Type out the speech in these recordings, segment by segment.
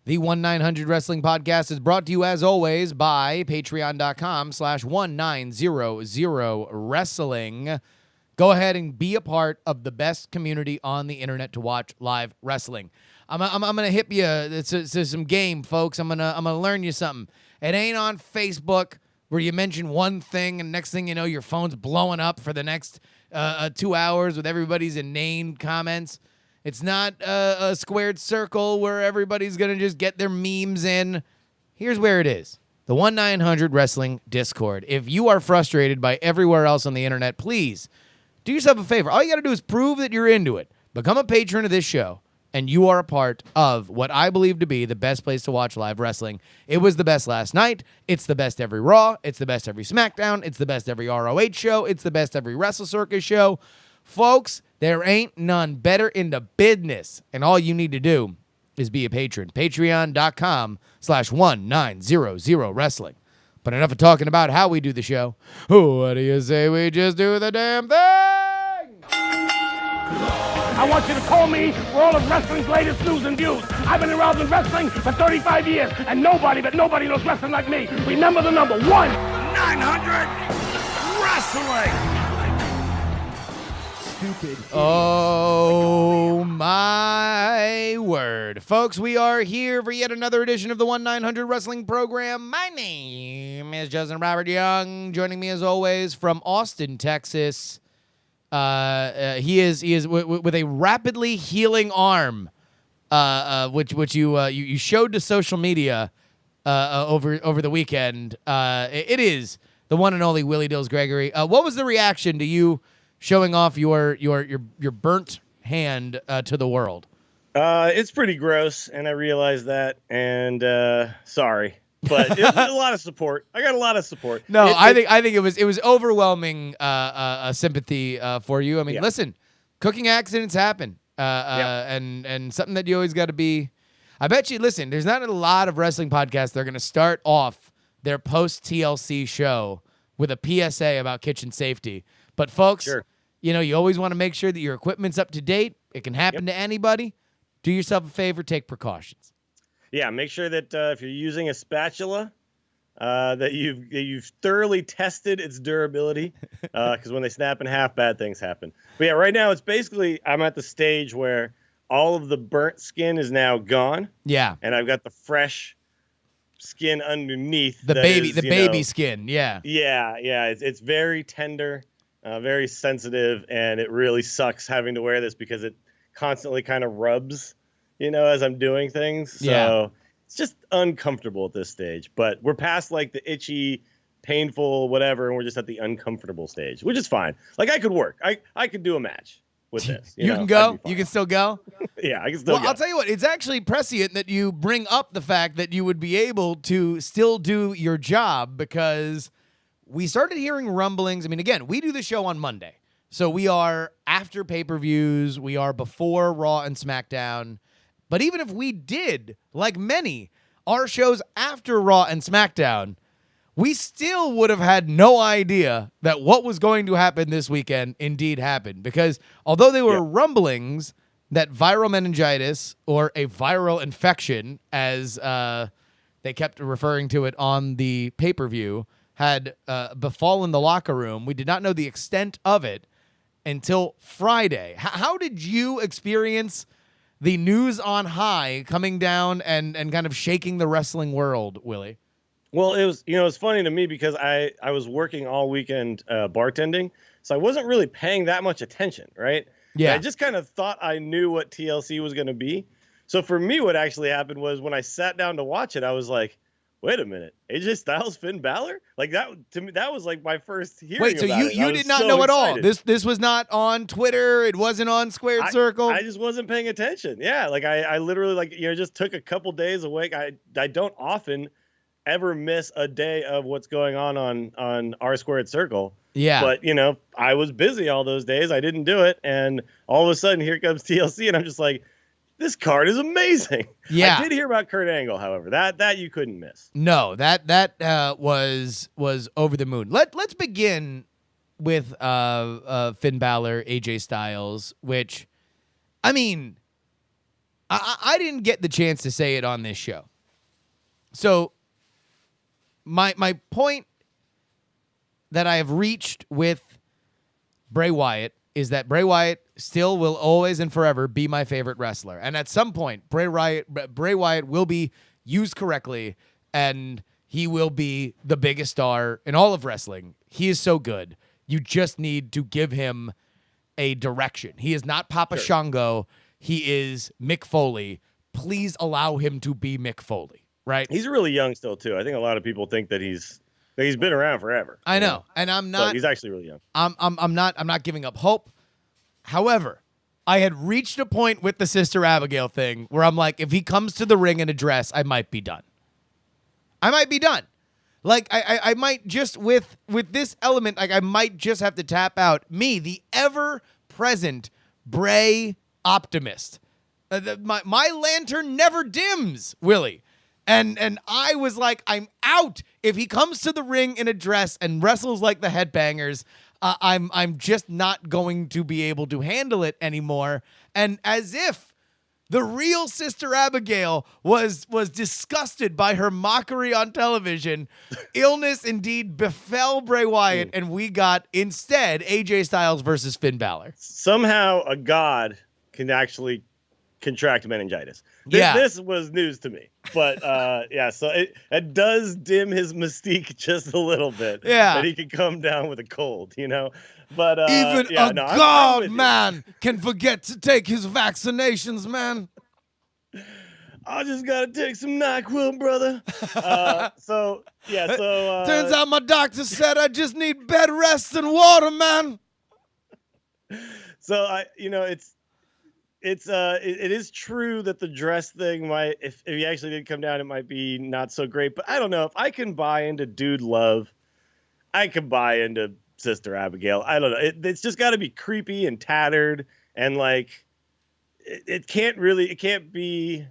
The 1-900 Wrestling Podcast is brought to you, as always, by patreon.com/1900wrestling. Go ahead and be a part of the best community on the internet to watch live wrestling. I'm gonna hit you. It's some game, folks. I'm gonna learn you something. It ain't on Facebook where you mention one thing and next thing you know, your phone's blowing up for the next 2 hours with everybody's inane comments. It's not a squared circle where everybody's going to just get their memes in. Here's where it is. The 1-900 Wrestling Discord. If you are frustrated by everywhere else on the internet, please do yourself a favor. All you got to do is prove that you're into it. Become a patron of this show, and you are a part of what I believe to be the best place to watch live wrestling. It was the best last night. It's the best every Raw. It's the best every SmackDown. It's the best every ROH show. It's the best every Wrestle Circus show. Folks, there ain't none better in the business, and all you need to do is be a patron. Patreon.com/1900wrestling. But enough of talking about how we do the show. What do you say we just do the damn thing? I want you to call me for all of wrestling's latest news and views. I've been around in wrestling for 35 years, and nobody knows wrestling like me. Remember the number 1-900 Wrestling. Stupid. Oh, my word. Folks, we are here for yet another edition of the 1-900 Wrestling program. My name is Justin Robert Young. Joining me, as always, from Austin, Texas. He is with a rapidly healing arm, which you showed to social media over the weekend. It is the one and only Willie Dills Gregory. What was the reaction to you showing off your burnt hand to the world? It's pretty gross, and I realize that, and sorry. But it was a lot of support. I got a lot of support. No, I think it was overwhelming sympathy for you. I mean, listen, cooking accidents happen, and something that you always got to be. I bet you. Listen, there's not a lot of wrestling podcasts that are going to start off their post TLC show with a PSA about kitchen safety. But folks, you always want to make sure that your equipment's up to date. It can happen to anybody. Do yourself a favor, take precautions. Yeah, make sure that if you're using a spatula, that you've thoroughly tested its durability, because when they snap in half, bad things happen. But yeah, right now it's basically I'm at the stage where all of the burnt skin is now gone. Yeah, and I've got the fresh skin underneath. The baby skin. Yeah. Yeah. It's very tender, very sensitive, and it really sucks having to wear this because it constantly kind of rubs. As I'm doing things. So it's just uncomfortable at this stage. But we're past like the itchy, painful, whatever, and we're just at the uncomfortable stage, which is fine. Like I could work. I could do a match with this. You can go? You can still go? Yeah, I can still go. I'll tell you what, it's actually prescient that you bring up the fact that you would be able to still do your job, because we started hearing rumblings. I mean, again, we do the show on Monday. So we are after pay-per-views. We are before Raw and SmackDown. But even if we did, like many, our shows after Raw and SmackDown, we still would have had no idea that what was going to happen this weekend indeed happened. Because although there were rumblings that viral meningitis, or a viral infection, as they kept referring to it on the pay-per-view, had befallen the locker room, we did not know the extent of it until Friday. How did you experience the news on high coming down and kind of shaking the wrestling world, Willie? Well, it was funny to me because I was working all weekend bartending, so I wasn't really paying that much attention, right? Yeah. And I just kind of thought I knew what TLC was going to be. So for me, what actually happened was when I sat down to watch it, I was like, wait a minute, AJ Styles, Finn Balor? Like that, to me, that was like my first hearing. Wait, so you did not know at all? This was not on Twitter. It wasn't on Squared Circle. I just wasn't paying attention. Yeah, like I literally just took a couple days awake. I don't often ever miss a day of what's going on R Squared Circle. Yeah. But I was busy all those days. I didn't do it, and all of a sudden here comes TLC, and I'm just like, this card is amazing. Yeah. I did hear about Kurt Angle, however. That you couldn't miss. No, that was over the moon. Let's begin with Finn Balor, AJ Styles, which, I mean, I didn't get the chance to say it on this show. So my point that I have reached with Bray Wyatt is that Bray Wyatt still will always and forever be my favorite wrestler. And at some point, Bray Wyatt will be used correctly, and he will be the biggest star in all of wrestling. He is so good. You just need to give him a direction. He is not Papa Shango. He is Mick Foley. Please allow him to be Mick Foley, right? He's really young still, too. I think a lot of people think that he's been around forever. I know. And I'm not. But he's actually really young. I'm not giving up hope. However, I had reached a point with the Sister Abigail thing where I'm like, if he comes to the ring in a dress, I might be done. Like, I might just, with this element, like, I might just have to tap out. Me, the ever-present Bray optimist. My lantern never dims, Willie. And I was like, I'm out. If he comes to the ring in a dress and wrestles like the Headbangers, I'm just not going to be able to handle it anymore. And as if the real Sister Abigail was disgusted by her mockery on television, illness indeed befell Bray Wyatt, and we got instead AJ Styles versus Finn Balor. Somehow a god can actually contract meningitis. This was news to me. But so it does dim his mystique just a little bit. Yeah. That he could come down with a cold, you know? But Even I'm god with you. man can forget to take his vaccinations, man. I just gotta take some NyQuil, brother. Turns out my doctor said I just need bed rest and water, man. So it is true that the dress thing might, if he actually did come down, it might be not so great. But I don't know if I can buy into Dude Love. I can buy into Sister Abigail. I don't know. It's just got to be creepy and tattered, and like it can't be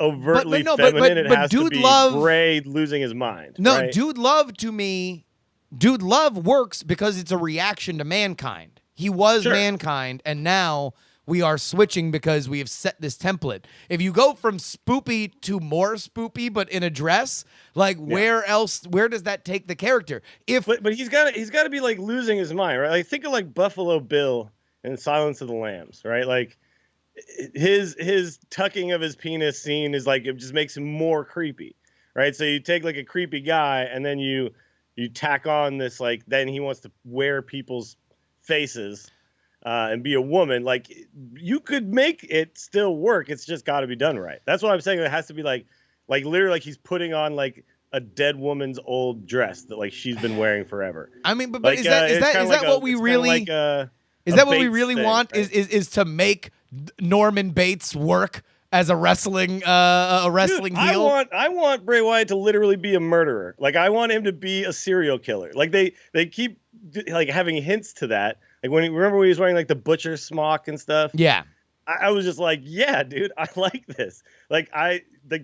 overtly feminine. It has Dude to be Love, Bray losing his mind. No, right? Dude Love to me, Dude Love works because it's a reaction to Mankind. He was Mankind, and now we are switching because we have set this template. If you go from spoopy to more spoopy, but in a dress, like where does that take the character? But he's got to be like losing his mind, right? Like think of like Buffalo Bill in Silence of the Lambs, right? Like his tucking of his penis scene is like, it just makes him more creepy, right? So you take like a creepy guy and then you tack on this, like, then he wants to wear people's faces and be a woman. Like, you could make it still work. It's just got to be done right. That's what I'm saying. It has to be like literally like he's putting on like a dead woman's old dress that like she's been wearing forever. I mean, but like, is that what we really want? Right? Is to make Norman Bates work as a wrestling heel? I want Bray Wyatt to literally be a murderer. Like, I want him to be a serial killer. Like they keep like having hints to that. Like remember when he was wearing like the butcher smock and stuff? Yeah. I was just like, yeah, dude, I like this. Like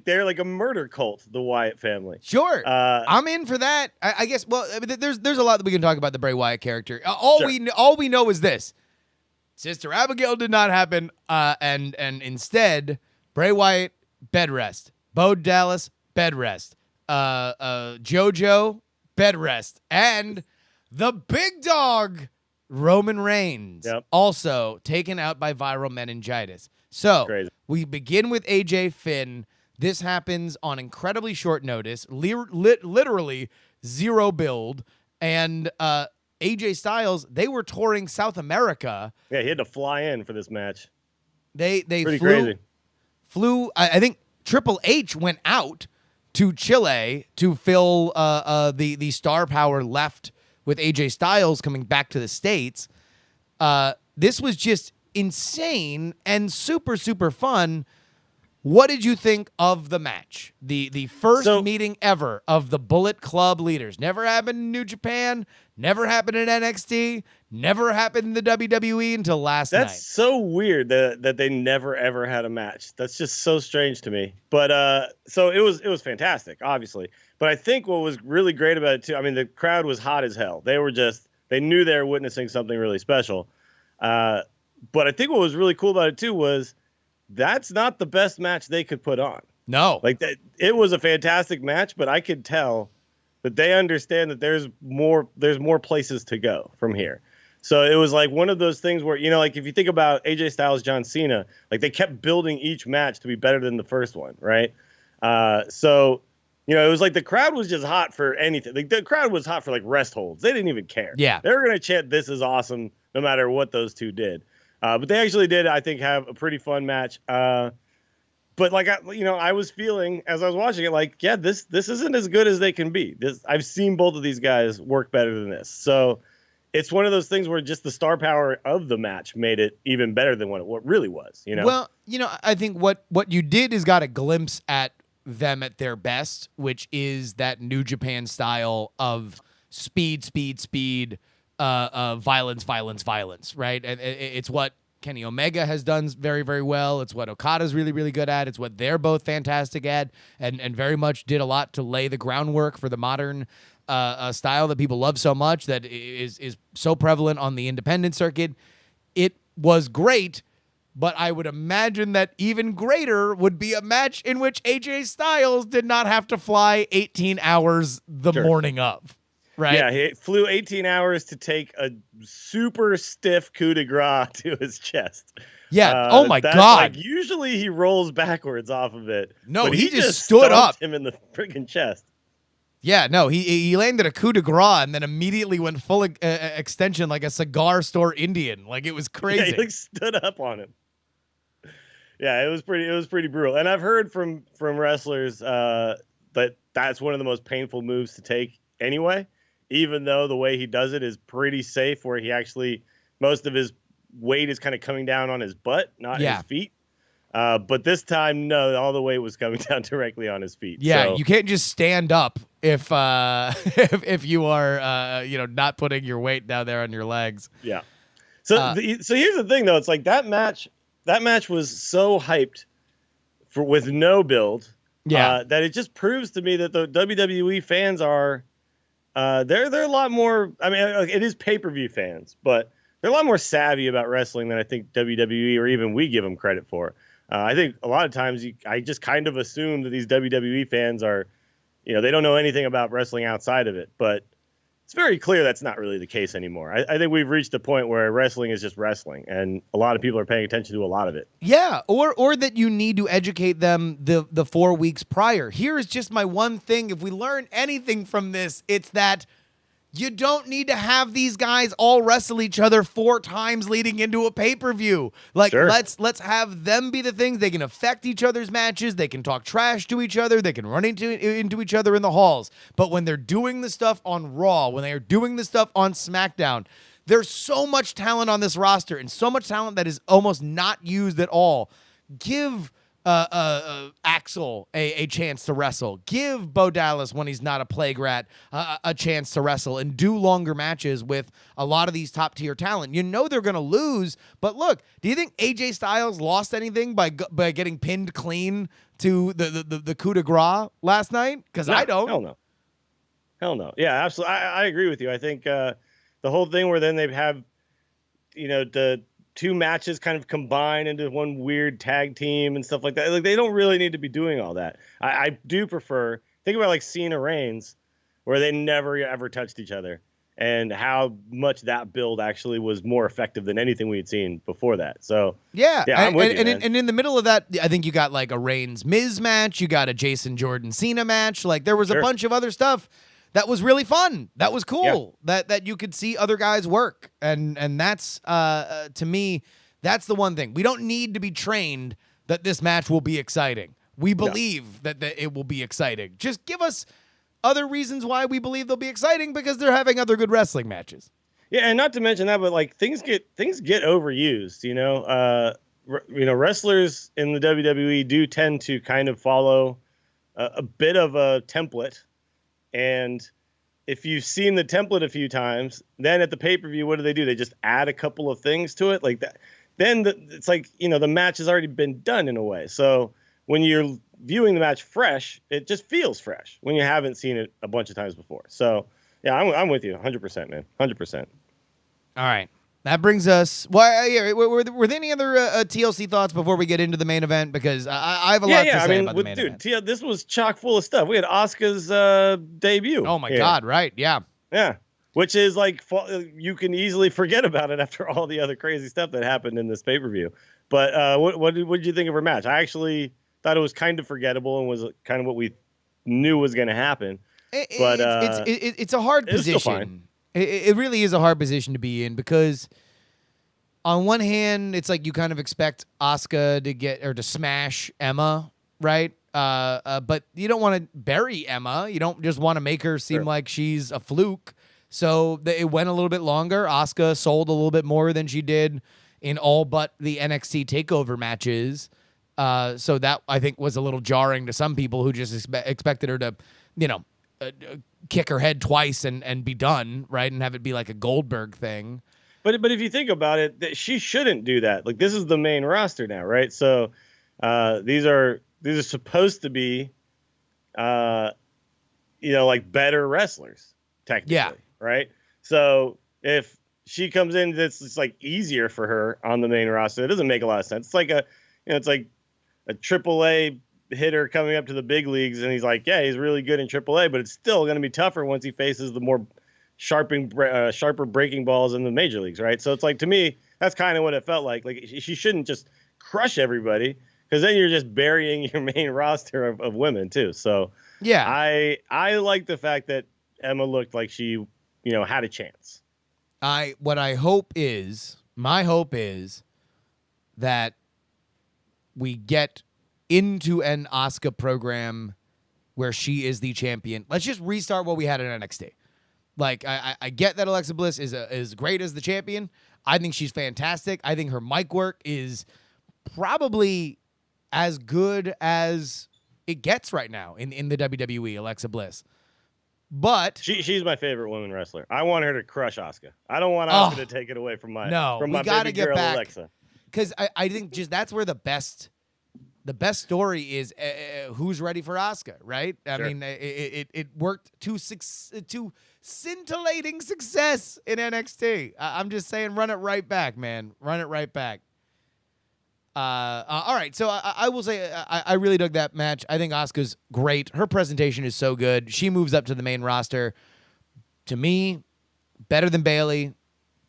they're like a murder cult, the Wyatt family. Sure. I'm in for that. I guess. Well, I mean, there's a lot that we can talk about the Bray Wyatt character. All we know is this: Sister Abigail did not happen, and instead Bray Wyatt bed rest, Bo Dallas bed rest, JoJo bed rest, and the big dog Roman Reigns also taken out by viral meningitis. So we begin with AJ Finn. This happens on incredibly short notice, literally zero build, and AJ Styles, they were touring South America. Yeah, he had to fly in for this match. They crazy. Flew. I think Triple H went out to Chile to fill the star power left with AJ Styles coming back to the States. This was just insane and super, super fun. What did you think of the match? The first meeting ever of the Bullet Club leaders. Never happened in New Japan, never happened in NXT, never happened in the WWE until last night. That's so weird that they never ever had a match. That's just so strange to me. But so it was fantastic, obviously. But I think what was really great about it too, I mean, the crowd was hot as hell. They knew they were witnessing something really special. But I think what was really cool about it too was that's not the best match they could put on. No. Like that, it was a fantastic match, but I could tell that they understand that there's more places to go from here. So it was like one of those things where, like if you think about AJ Styles, John Cena, like they kept building each match to be better than the first one, right? So, it was like the crowd was just hot for anything. Like the crowd was hot for like rest holds. They didn't even care. Yeah. They were going to chant, "This is awesome," no matter what those two did. But they actually did, I think, have a pretty fun match. But like, I was feeling as I was watching it, like, yeah, this isn't as good as they can be. I've seen both of these guys work better than this. So it's one of those things where just the star power of the match made it even better than what it really was. Well, I think what you did is got a glimpse at them at their best, which is that New Japan style of speed, violence, right? And it's what Kenny Omega has done very, very well. It's what Okada's really, really good at. It's what they're both fantastic at, and very much did a lot to lay the groundwork for the modern style that people love so much, that is so prevalent on the independent circuit. It was great, but I would imagine that even greater would be a match in which AJ Styles did not have to fly 18 hours the morning of. Right. Yeah, he flew 18 hours to take a super stiff coup de grace to his chest. Yeah. Oh my God. Like, usually he rolls backwards off of it. No, but he just stood up. Him in the freaking chest. Yeah. No, he landed a coup de grace and then immediately went full extension like a cigar store Indian. Like, it was crazy. Yeah, he like stood up on him. Yeah, it was pretty brutal. And I've heard from wrestlers that that's one of the most painful moves to take anyway. Even though the way he does it is pretty safe, where he actually, most of his weight is kind of coming down on his butt, not his feet. But this time, no, all the weight was coming down directly on his feet. Yeah, so, you can't just stand up if if you are not putting your weight down there on your legs. Yeah. So so here's the thing though, it's like that match was so hyped with no build. Yeah. That it just proves to me that the WWE fans are. They're a lot more. I mean, it is pay-per-view fans, but they're a lot more savvy about wrestling than I think WWE or even we give them credit for. I think a lot of times I just kind of assume that these WWE fans are, they don't know anything about wrestling outside of it. But it's very clear that's not really the case anymore. I think we've reached a point where wrestling is just wrestling, and a lot of people are paying attention to a lot of it. Yeah, or that you need to educate them the 4 weeks prior. Here is just my one thing. If we learn anything from this, it's that you don't need to have these guys all wrestle each other 4 times leading into a pay-per-view. Like, sure. let's have them be the things. They can affect each other's matches. They can talk trash to each other. They can run into each other in the halls. But when they're doing the stuff on Raw, when they are doing the stuff on SmackDown, there's so much talent on this roster and so much talent that is almost not used at all. Give Axel a chance to wrestle. Give Bo Dallas, when he's not a plague rat, a chance to wrestle, and do longer matches with a lot of these top tier talent. They're going to lose, but look, do you think AJ Styles lost anything by getting pinned clean to the coup de grace last night? Because I don't. Hell no. Yeah, absolutely. I agree with you. I think the whole thing where then they have, the 2 matches kind of combine into one weird tag team and stuff like that. Like, they don't really need to be doing all that. I do prefer, think about like Cena Reigns, where they never ever touched each other, and how much that build actually was more effective than anything we had seen before that. So yeah, I'm with you, man. And in the middle of that, I think you got like a Reigns Miz match, you got a Jason Jordan Cena match. Like, there was a bunch of other stuff that was really fun. That was cool. Yeah. That you could see other guys work. And that's to me, that's the one thing. We don't need to be trained that this match will be exciting. We believe that it will be exciting. Just give us other reasons why we believe they'll be exciting, because they're having other good wrestling matches. Yeah, and not to mention that, but like things get overused, wrestlers in the WWE do tend to kind of follow a bit of a template. And if you've seen the template a few times, then at the pay-per-view, what do? They just add a couple of things to it like that. Then it's like, the match has already been done in a way. So when you're viewing the match fresh, it just feels fresh when you haven't seen it a bunch of times before. So, yeah, I'm with you 100%, man. 100%. All right. That brings us. Well, yeah, were there any other TLC thoughts before we get into the main event? Because I have a lot to say about the main event. This was chock full of stuff. We had Asuka's debut. Oh my God! Right? Yeah. Yeah. Which is like you can easily forget about it after all the other crazy stuff that happened in this pay-per-view. But what did you think of her match? I actually thought it was kind of forgettable and was kind of what we knew was going to happen. It's a hard position. It really is a hard position to be in because on one hand, it's like you kind of expect Asuka to smash Emma, right? But you don't want to bury Emma. You don't just want to make her seem like she's a fluke. So it went a little bit longer. Asuka sold a little bit more than she did in all but the NXT TakeOver matches. So that, I think, was a little jarring to some people who just expected her to, kick her head twice and be done, right? And have it be like a Goldberg thing. But if you think about it, she shouldn't do that. Like, this is the main roster now, right? So these are supposed to be, like better wrestlers, technically. Yeah. Right. So if she comes in, it's like easier for her on the main roster. It doesn't make a lot of sense. It's like it's like a AAA hitter coming up to the big leagues, and he's like, yeah, he's really good in AAA, but it's still going to be tougher once he faces the more sharper breaking balls in the major leagues, right? So it's like, to me, that's kind of what it felt like. Like, she shouldn't just crush everybody, because then you're just burying your main roster of women too. So yeah, I like the fact that Emma looked like she had a chance. My hope is that we get into an Asuka program where she is the champion. Let's just restart what we had in NXT. Like, I get that Alexa Bliss is great as the champion. I think she's fantastic. I think her mic work is probably as good as it gets right now in the WWE, Alexa Bliss. But she's my favorite woman wrestler. I want her to crush Asuka. I don't want Asuka to take it away from my baby girl Alexa. Because I think just that's where the best story is. Who's ready for Asuka, right? I mean, it worked to scintillating success in NXT. I'm just saying, run it right back, man. Run it right back. All right, so I will say I really dug that match. I think Asuka's great. Her presentation is so good. She moves up to the main roster. To me, better than Bayley,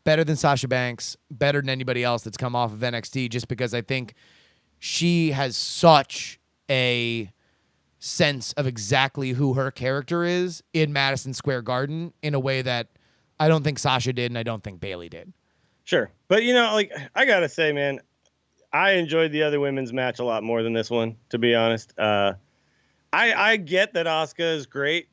better than Sasha Banks, better than anybody else that's come off of NXT, just because I think she has such a sense of exactly who her character is in Madison Square Garden in a way that I don't think Sasha did and I don't think Bayley did. Sure. But, I got to say, man, I enjoyed the other women's match a lot more than this one, to be honest. I get that Asuka is great,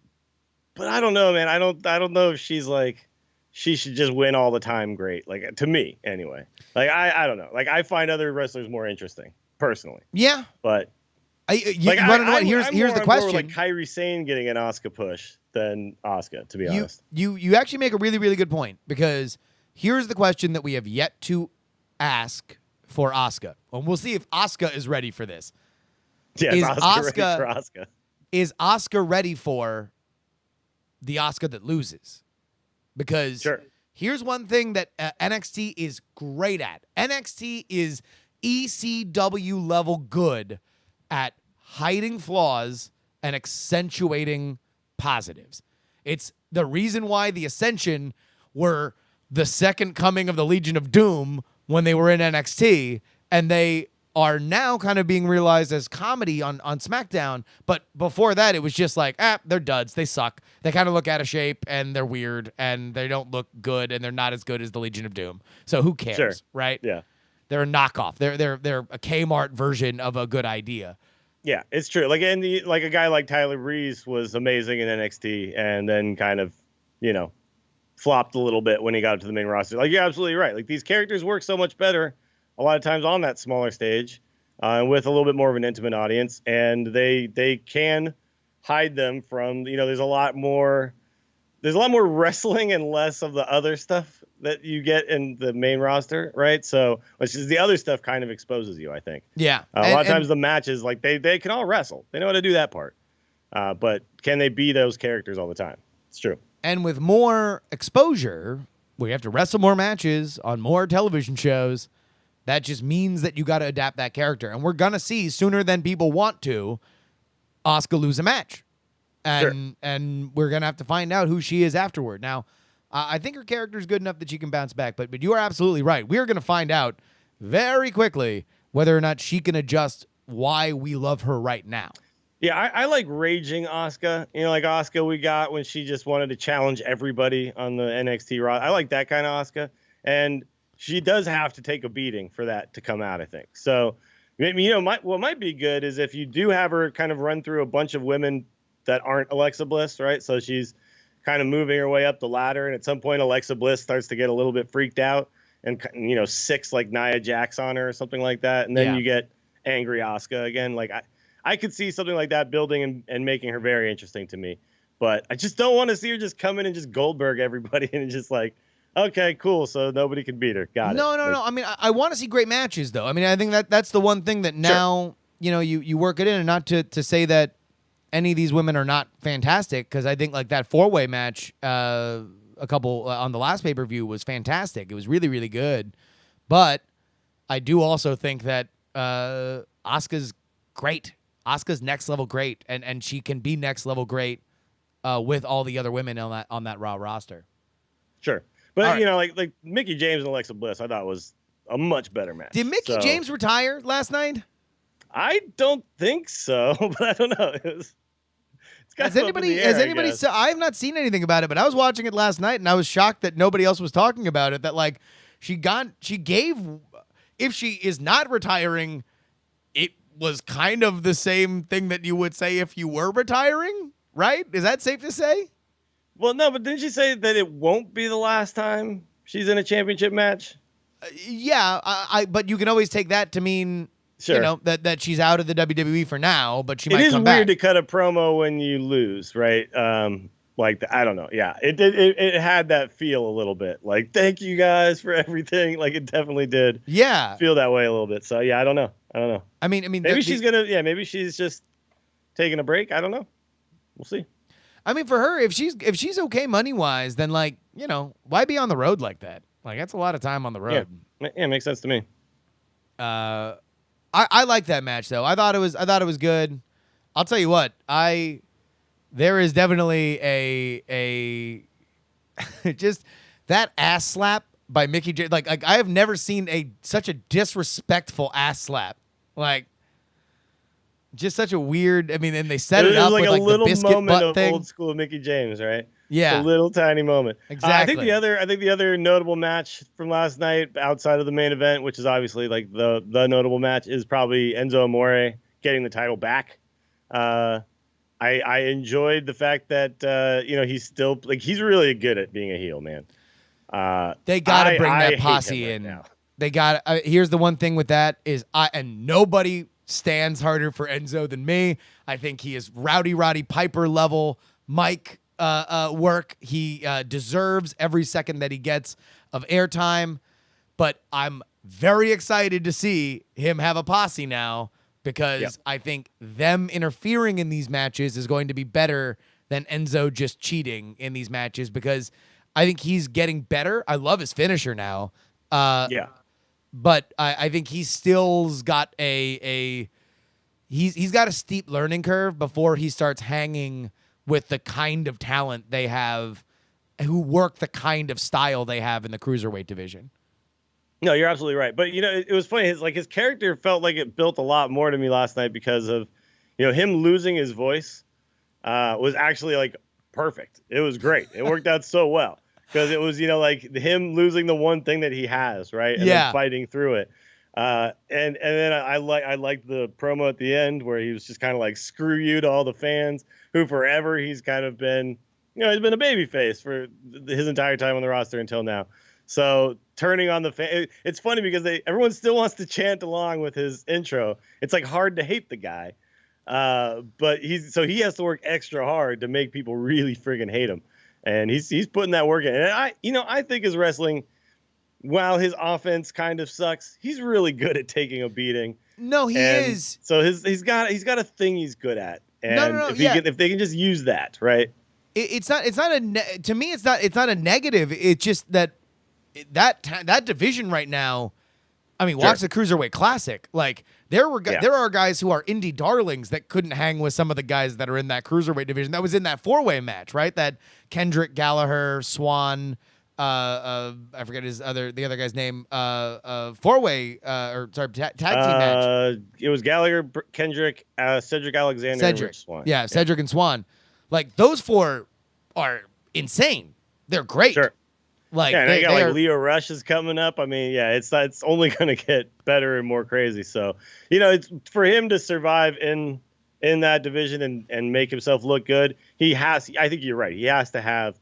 but I don't know, man. I don't know if she's like, she should just win all the time great. Like, to me, anyway. Like, I don't know. Like, I find other wrestlers more interesting, personally. Yeah. But here's the question. More like Kairi Sane getting an Asuka push than Asuka, to be honest. You actually make a really, really good point, because here's the question that we have yet to ask for Asuka. And we'll see if Asuka is ready for this. Yeah, is Asuka ready for Asuka? Is Asuka ready for the Asuka that loses? Because here's one thing that NXT is great at. NXT is ECW level good at hiding flaws and accentuating positives. It's the reason why the Ascension were the second coming of the Legion of Doom when they were in NXT, and they are now kind of being realized as comedy on SmackDown. But before that, it was just like, they're duds. They suck. They kind of look out of shape, and they're weird, and they don't look good, and they're not as good as the Legion of Doom. So who cares, right? Yeah. They're a knockoff. They're a Kmart version of a good idea. Yeah, it's true. Like, like a guy like Tyler Breeze was amazing in NXT, and then kind of, flopped a little bit when he got to the main roster. Like, you're absolutely right. Like, these characters work so much better a lot of times on that smaller stage with a little bit more of an intimate audience, and they can hide them from, there's a lot more wrestling and less of the other stuff that you get in the main roster, right? So, which is the other stuff kind of exposes you, I think. Yeah. A lot of times the matches, like, they can all wrestle. They know how to do that part. But can they be those characters all the time? It's true. And with more exposure, we have to wrestle more matches on more television shows. That just means that you got to adapt that character. And we're going to see sooner than people want to Asuka lose a match. And we're going to have to find out who she is afterward. Now, I think her character is good enough that she can bounce back, but you are absolutely right. We're going to find out very quickly whether or not she can adjust why we love her right now. Yeah, I like raging Asuka. You know, like Asuka we got when she just wanted to challenge everybody on the NXT Raw. I like that kind of Asuka. And she does have to take a beating for that to come out, I think. So, you know, what might be good is if you do have her kind of run through a bunch of women that aren't Alexa Bliss, right? So she's kind of moving her way up the ladder. And at some point, Alexa Bliss starts to get a little bit freaked out and, you know, six like Nia Jax on her or something like that. And then you get angry Asuka again. Like, I could see something like that building and making her very interesting to me. But I just don't want to see her just come in and just Goldberg everybody and just like, okay, cool. So nobody can beat her. Got it. No. I mean, I want to see great matches, though. I mean, I think that's the one thing that now, you know, you work it in, and not to say that any of these women are not fantastic, because I think like that 4-way match a couple on the last pay-per-view was fantastic. It was really, really good. But I do also think that Asuka's great. Asuka's next level great, and she can be next level great with all the other women on that Raw roster. Sure. But, you know, like Mickie James and Alexa Bliss, I thought was a much better match. Did Mickie James retire last night? I don't think so, but I don't know. Has anybody? I have not seen anything about it, but I was watching it last night, and I was shocked that nobody else was talking about it. That like she gave, if she is not retiring, it was kind of the same thing that you would say if you were retiring, right? Is that safe to say? Well, no, but didn't she say that it won't be the last time she's in a championship match? Yeah, but you can always take that to mean, sure, you know, that she's out of the WWE for now, but she might come back. It is weird to cut a promo when you lose, right? I don't know. Yeah, it had that feel a little bit. Like, thank you guys for everything. Like, it definitely did. Yeah, feel that way a little bit. So yeah, I don't know. I mean, maybe maybe she's just taking a break. I don't know. We'll see. I mean, for her, if she's okay money wise, then like, you know, why be on the road like that? Like, that's a lot of time on the road. Yeah, makes sense to me. I like that match though. I thought it was good. I'll tell you what, there is definitely a just that ass slap by Mickie James. Like I have never seen such a disrespectful ass slap. Like, just such a weird. I mean, and they set it up like with like the biscuit moment butt of thing. Old school Mickie James, right? Yeah, a little tiny moment. Exactly. I think the other notable match from last night, outside of the main event, which is obviously like the notable match, is probably Enzo Amore getting the title back. I enjoyed the fact that you know, he's still like, he's really good at being a heel, man. They got to bring that posse in. Now. They got. Here's the one thing with that is and nobody stands harder for Enzo than me. I think he is Rowdy Roddy Piper level Mike work. He deserves every second that he gets of airtime. But I'm very excited to see him have a posse now, because I think them interfering in these matches is going to be better than Enzo just cheating in these matches, because I think he's getting better. I love his finisher now. But I think he still's got he's got a steep learning curve before he starts hanging with the kind of talent they have, who work the kind of style they have in the cruiserweight division. No, you're absolutely right. But you know, it was funny. His character felt like it built a lot more to me last night, because of, you know, him losing his voice was actually like perfect. It was great. It worked out so well. Because it was, you know, like him losing the one thing that he has, right? And then fighting through it. And then I liked the promo at the end where he was just kind of like, screw you to all the fans, who forever he's kind of been, you know, he's been a babyface for his entire time on the roster until now. So turning on the fan, it's funny because everyone still wants to chant along with his intro. It's like hard to hate the guy. But he has to work extra hard to make people really friggin' hate him. And he's putting that work in. And I think his wrestling, while his offense kind of sucks, he's really good at taking a beating. No, he is. So he's got a thing he's good at. And if they can just use that, right? To me it's not a negative. It's just that that division right now. I mean, watch the Cruiserweight Classic. Like there are guys who are indie darlings that couldn't hang with some of the guys that are in that Cruiserweight division. That was in that 4-way match, right? That Kendrick, Gallagher, Swan, I forget the other guy's name. 4-way tag team match. It was Gallagher, Kendrick, Cedric Alexander, and Rich Swann. Yeah, Cedric and Swan. Like those 4 are insane. They're great. Sure. Like yeah, and they got Leo Rush is coming up. I mean, yeah, it's only going to get better and more crazy. So, it's for him to survive in that division and make himself look good. I think you're right. He has to have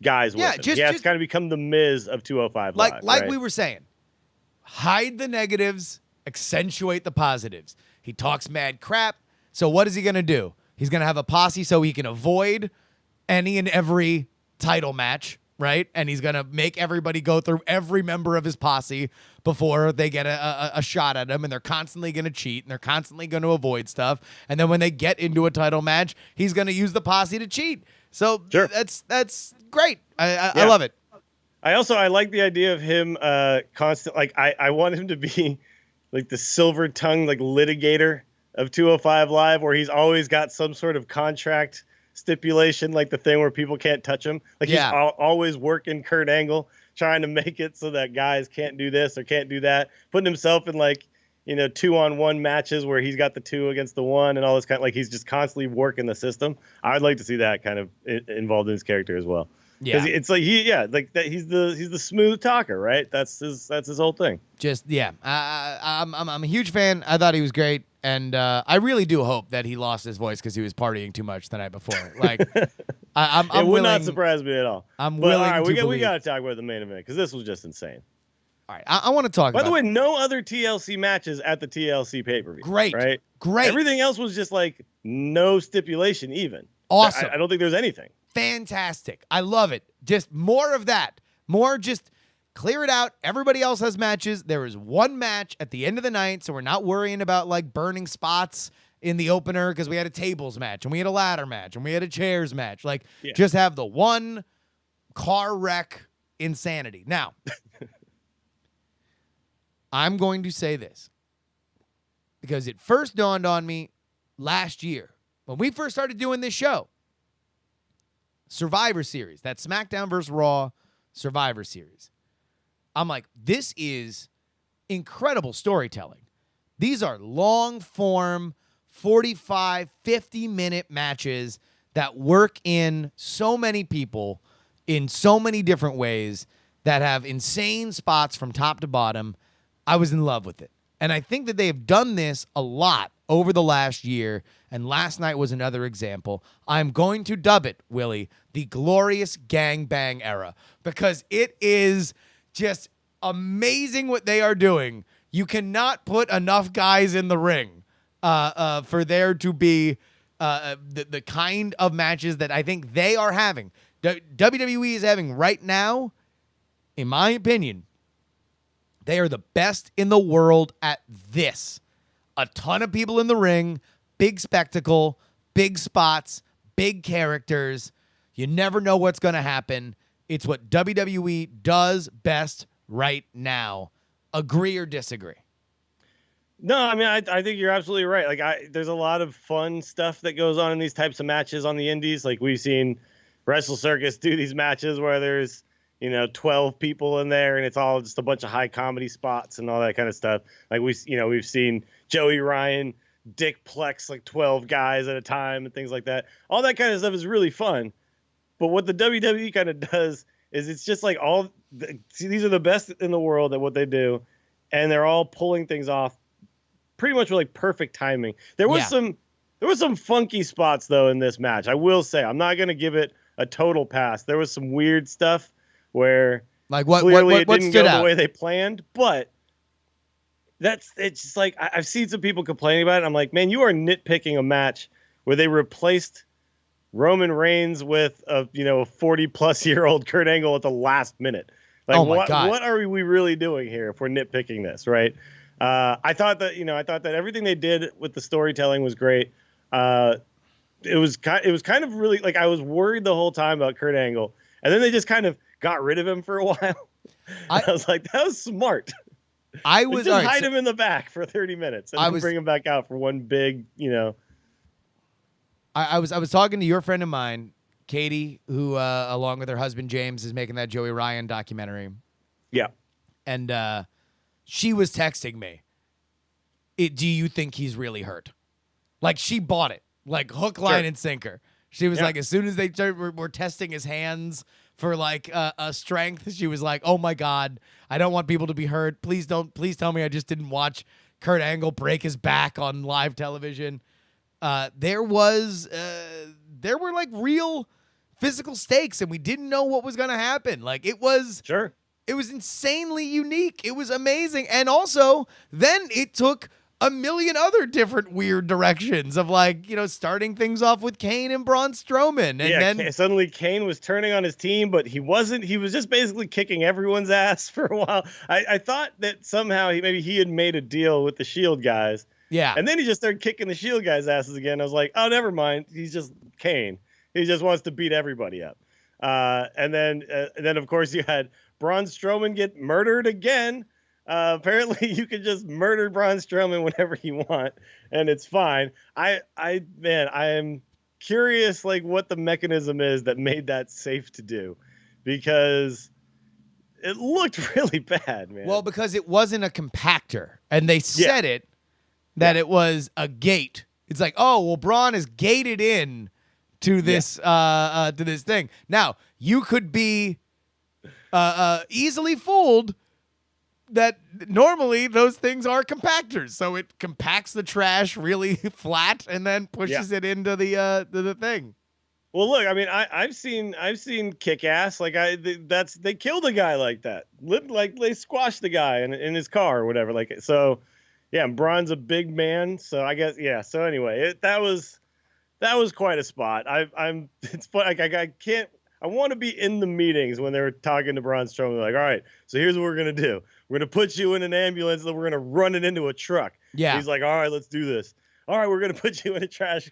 guys with him. He has to kind of become the Miz of 205 Live. Like right? we were saying, hide the negatives, accentuate the positives. He talks mad crap. So what is he going to do? He's going to have a posse so he can avoid any and every title match. Right? And he's going to make everybody go through every member of his posse before they get a shot at him. And they're constantly going to cheat and they're constantly going to avoid stuff. And then when they get into a title match, he's going to use the posse to cheat. So that's great. I love it. I like the idea of him constant. Like I want him to be like the silver tongued like litigator of 205 Live, where he's always got some sort of contract stipulation, like the thing where people can't touch him. Like he's always working Kurt Angle, trying to make it so that guys can't do this or can't do that, putting himself in like 2-on-1 matches where he's got the 2 against the 1 and all this kind of, like he's just constantly working the system. I'd like to see that kind of involved in his character as well. Yeah, because it's like he's the smooth talker, right? That's his whole thing. I'm a huge fan. I thought he was great. And I really do hope that he lost his voice because he was partying too much the night before. Like, it would not surprise me at all. We got to talk about the main event because this was just insane. All right, I want to talk about. By the way, no other TLC matches at the TLC pay-per-view. Great, right? Great. Everything else was just like no stipulation even. Awesome. I don't think there's anything. Fantastic. I love it. Just more of that. More just clear it out. Everybody else has matches. There is one match at the end of the night, so we're not worrying about like burning spots in the opener because we had a tables match and we had a ladder match and we had a chairs match. Like, just have the one car wreck insanity. Now, I'm going to say this because it first dawned on me last year when we first started doing this show. Survivor Series, that SmackDown vs. Raw Survivor Series. I'm like, this is incredible storytelling. These are long-form, 45, 50-minute matches that work in so many people in so many different ways that have insane spots from top to bottom. I was in love with it. And I think that they have done this a lot over the last year, and last night was another example. I'm going to dub it, Willie, the glorious gangbang era, because it is just amazing what they are doing. You cannot put enough guys in the ring for there to be the kind of matches that I think they are having. WWE is having right now, in my opinion. They are the best in the world at this. A ton of people in the ring, big spectacle, big spots, big characters. You never know what's going to happen. It's what WWE does best right now. Agree or disagree? No, I mean, I think you're absolutely right. Like, there's a lot of fun stuff that goes on in these types of matches on the indies. Like, we've seen Wrestle Circus do these matches where there's 12 people in there, and it's all just a bunch of high comedy spots and all that kind of stuff. Like we've seen Joey Ryan dick plex like 12 guys at a time and things like that. All that kind of stuff is really fun. But what the WWE kind of does is it's just like these are the best in the world at what they do, and they're all pulling things off pretty much with like perfect timing. There was some funky spots though in this match. I will say, I'm not going to give it a total pass. There was some weird stuff where like clearly it what didn't stood go out? the way they planned, but it's just like I've seen some people complaining about it. I'm like, man, you are nitpicking a match where they replaced Roman Reigns with a 40-plus-year-old Kurt Angle at the last minute. Like, what are we really doing here if we're nitpicking this, right? I thought that everything they did with the storytelling was great. It was kind of really like I was worried the whole time about Kurt Angle, and then they just kind of got rid of him for a while. I was like, that was smart. I was just all right, hide so him in the back for 30 minutes and then bring him back out for one big, I was talking to your friend of mine, Katie, who along with her husband James is making that Joey Ryan documentary. Yeah. And she was texting me, do you think he's really hurt? Like, she bought it, like hook, line, and sinker. She was like, as soon as they were testing his hands for like a strength, she was like, oh my God, I don't want people to be hurt. Please tell me I just didn't watch Kurt Angle break his back on live television. There were like real physical stakes, and we didn't know what was going to happen. Like, it was insanely unique. It was amazing. And also then it took a million other different weird directions of, like, starting things off with Kane and Braun Strowman. And then suddenly Kane was turning on his team, but he wasn't. He was just basically kicking everyone's ass for a while. I thought that somehow he had made a deal with the Shield guys. Yeah. And then he just started kicking the Shield guys' asses again. I was like, oh, never mind. He's just Kane. He just wants to beat everybody up. And then of course, you had Braun Strowman get murdered again. Apparently you can just murder Braun Strowman whenever you want, and it's fine. I am curious, like, what the mechanism is that made that safe to do, because it looked really bad, man. Well, because it wasn't a compactor, and they said that it was a gate. It's like, oh, well, Braun is gated in to this to this thing. Now, you could be easily fooled that normally those things are compactors, so it compacts the trash really flat and then pushes it into the thing. Well, look, I mean, I've seen Kick-Ass. Like, they killed a guy like that. Like, they squashed the guy in his car or whatever. Like, so yeah, and Braun's a big man, so I guess So anyway, that was quite a spot. It's fun. Like, I can't. I want to be in the meetings when they were talking to Braun Strowman. Like, all right, so here's what we're gonna do. We're gonna put you in an ambulance, and then we're gonna run it into a truck. Yeah. And he's like, all right, let's do this. All right, we're gonna put you in a trash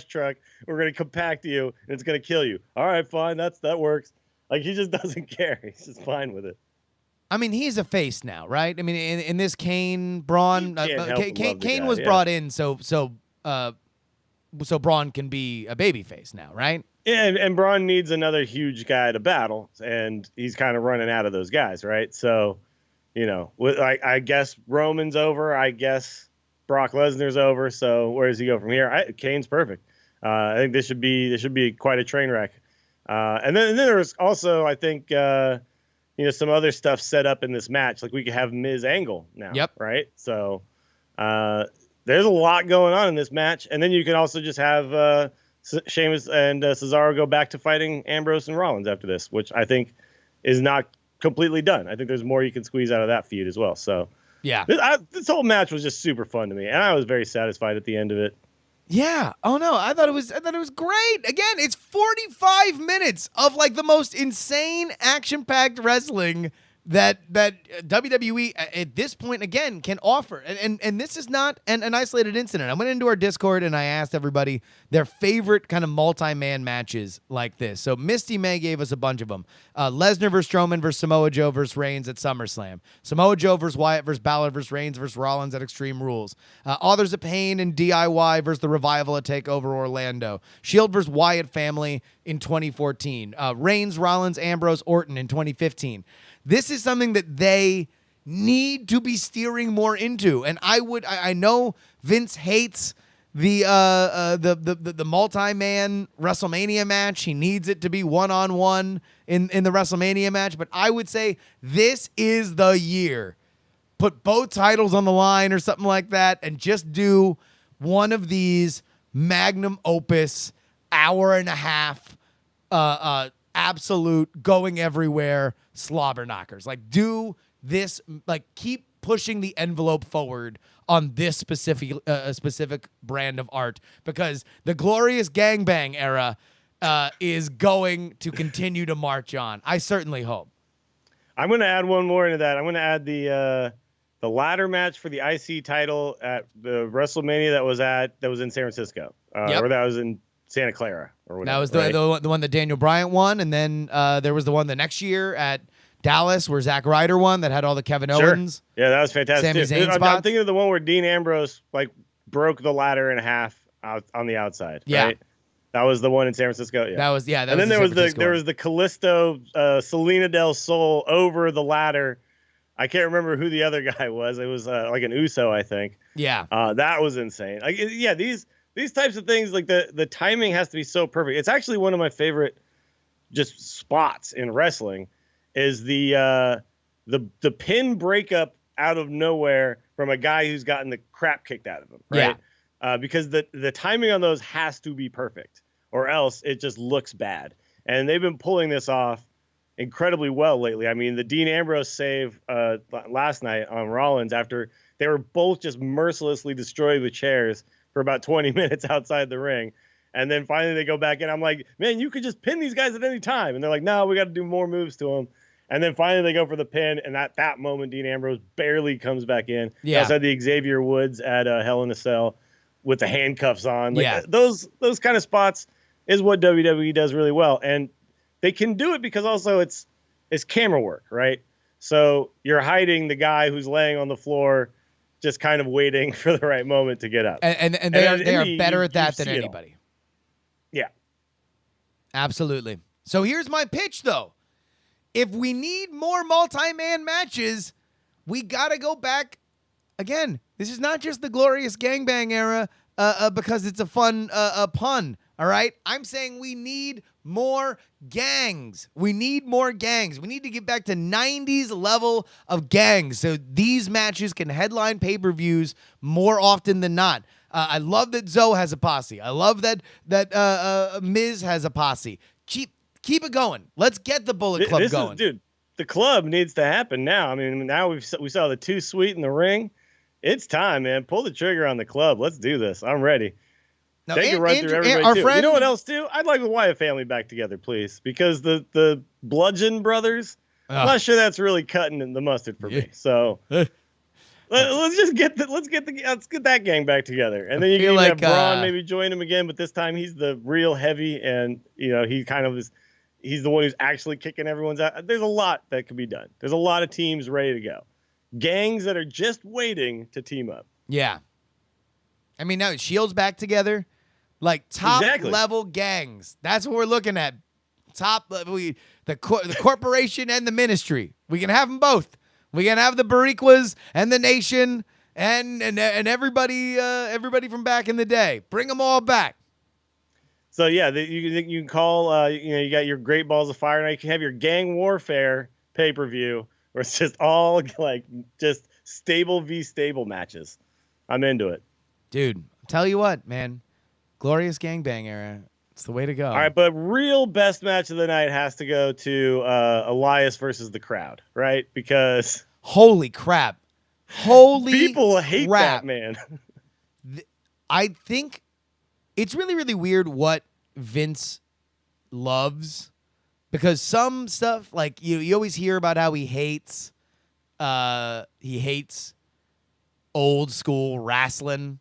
truck. We're gonna compact you, and it's gonna kill you. All right, fine, that works. Like, he just doesn't care. He's just fine with it. I mean, he's a face now, right? I mean, in this Kane Braun, Kane was brought in so Braun can be a baby face now, right? Yeah, and Braun needs another huge guy to battle, and he's kind of running out of those guys, right? So, I guess Roman's over. I guess Brock Lesnar's over. So where does he go from here? Kane's perfect. I think this should be quite a train wreck. And then there's also, I think, some other stuff set up in this match. Like, we could have Miz Angle now. Yep. Right. So there's a lot going on in this match, and then you can also just have Sheamus and Cesaro go back to fighting Ambrose and Rollins after this, which I think is not completely done. I think there's more you can squeeze out of that feud as well. So yeah, this whole match was just super fun to me, and I was very satisfied at the end of it. Yeah. Oh no, I thought it was great. Again, it's 45 minutes of, like, the most insane action-packed wrestling that WWE at this point again can offer. And this is not an isolated incident. I went into our Discord and I asked everybody their favorite kind of multi-man matches like this. So Misty May gave us a bunch of them. Lesnar versus Strowman versus Samoa Joe versus Reigns at SummerSlam. Samoa Joe versus Wyatt versus Balor versus Reigns versus Rollins at Extreme Rules. Authors of Pain and DIY versus The Revival at TakeOver Orlando. Shield versus Wyatt Family in 2014. Reigns, Rollins, Ambrose, Orton in 2015. This is something that they need to be steering more into. And I know Vince hates the multi-man WrestleMania match. He needs it to be one-on-one in the WrestleMania match. But I would say this is the year. Put both titles on the line or something like that and just do one of these magnum opus hour and a half absolute going everywhere slobber knockers. Like, do this, like, keep pushing the envelope forward on this specific brand of art, because the glorious gangbang era is going to continue to march on. I certainly hope. I'm going to add one more into that. I'm going to add the ladder match for the IC title at the WrestleMania that was in San Francisco, or that was in Santa Clara or whatever. That was the one that Daniel Bryan won, and then there was the one the next year at Dallas, where Zack Ryder won, that had all the Kevin Owens. Yeah, that was fantastic. Sami Zayn I'm spots. thinking of the one where Dean Ambrose like broke the ladder in half out on the outside. Yeah. Right? That was the one in San Francisco. Yeah. That was that and was then there was San Francisco there one. was the Callisto Selena Del Sol over the ladder. I can't remember who the other guy was. It was like an Uso, I think. Yeah. That was insane. Like, yeah, these types of things, like the timing has to be so perfect. It's actually one of my favorite just spots in wrestling is the pin breakup out of nowhere from a guy who's gotten the crap kicked out of him, right? Because the timing on those has to be perfect, or else it just looks bad. And they've been pulling this off incredibly well lately. I mean, the Dean Ambrose save last night on Rollins after they were both just mercilessly destroyed with chairs for about 20 minutes outside the ring. And then finally they go back in. I'm like, man, you could just pin these guys at any time. And they're like, no, we got to do more moves to them. And then finally they go for the pin. And at that moment, Dean Ambrose barely comes back in. Yeah. They also had the Xavier Woods at Hell in a Cell with the handcuffs on. Like, yeah. Those kind of spots is what WWE does really well. And they can do it because also it's camera work, right? So you're hiding the guy who's laying on the floor, just kind of waiting for the right moment to get up. And they are better at that than anybody. Yeah. Absolutely. So here's my pitch, though. If we need more multi-man matches, we got to go back. Again, this is not just the glorious gangbang era because it's a fun pun, all right? I'm saying we need more gangs. We need more gangs. We need to get back to 90s level of gangs so these matches can headline pay-per-views more often than not. I love that Zoe has a posse. I love that Miz has a posse. Keep it going. Let's get the Bullet Club going. Dude, the club needs to happen now. I mean, now we saw the Too Sweet in the ring. It's time, man. Pull the trigger on the club. Let's do this. I'm ready. Now, Take a run through everybody, our too. friend, you know what else, too? I'd like the Wyatt family back together, please, because the Bludgeon Brothers, I'm not sure that's really cutting the mustard for me. So let's get that gang back together, and then you can have Braun maybe join him again, but this time he's the real heavy, and he kind of is. He's the one who's actually kicking everyone's out. There's a lot that could be done. There's a lot of teams ready to go. Gangs that are just waiting to team up. Yeah. I mean, now Shield's back together. Like top level gangs. That's what we're looking at. Top the corporation and the ministry. We can have them both. We can have the Bariquas and the Nation and everybody from back in the day. Bring them all back. So yeah, you can call. You got your Great Balls of Fire. Now you can have your Gang Warfare pay-per-view, where it's just all like just stable v stable matches. I'm into it, dude. Tell you what, man, glorious gangbang era. It's the way to go. All right, but real best match of the night has to go to Elias versus the Crowd, right? Because holy crap, people hate that man. I think it's really, really weird what Vince loves, because some stuff, like you always hear about how he hates old school wrestling